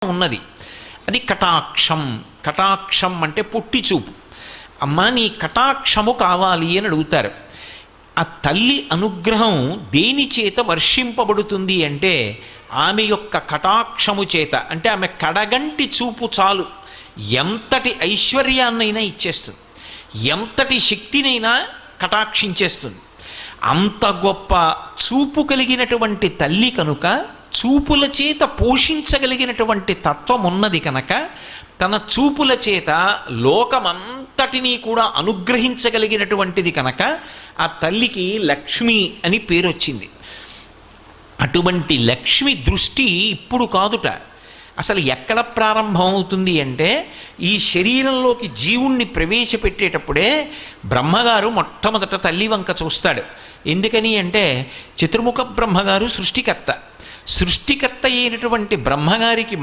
ఉన్నది. అది కటాక్షం. కటాక్షం అంటే పొట్టి చూపు. అమ్మా నీ కటాక్షము కావాలి అని అడుగుతారు. ఆ తల్లి అనుగ్రహం దేని చేత వర్షింపబడుతుంది అంటే ఆమె యొక్క కటాక్షము చేత. అంటే ఆమె కడగంటి చూపు చాలు ఎంతటి ఐశ్వర్యాన్నైనా ఇచ్చేస్తుంది, ఎంతటి శక్తినైనా కటాక్షించేస్తుంది. అంత గొప్ప చూపు కలిగినటువంటి తల్లి కనుక, చూపుల చేత పోషించగలిగినటువంటి తత్వం ఉన్నది కనుక, తన చూపుల చేత లోకమంతటినీ కూడా అనుగ్రహించగలిగినటువంటిది కనుక ఆ తల్లికి లక్ష్మి అని పేరు వచ్చింది. అటువంటి లక్ష్మి దృష్టి ఇప్పుడు కాదుట. అసలు ఎక్కడ ప్రారంభం అవుతుంది అంటే ఈ శరీరంలోకి జీవుణ్ణి ప్రవేశపెట్టేటప్పుడే బ్రహ్మగారు మొట్టమొదట తల్లి వంక చూస్తాడు. ఎందుకని అంటే చతుర్ముఖ బ్రహ్మగారు సృష్టికర్త. సృష్టికర్త అయినటువంటి బ్రహ్మగారికి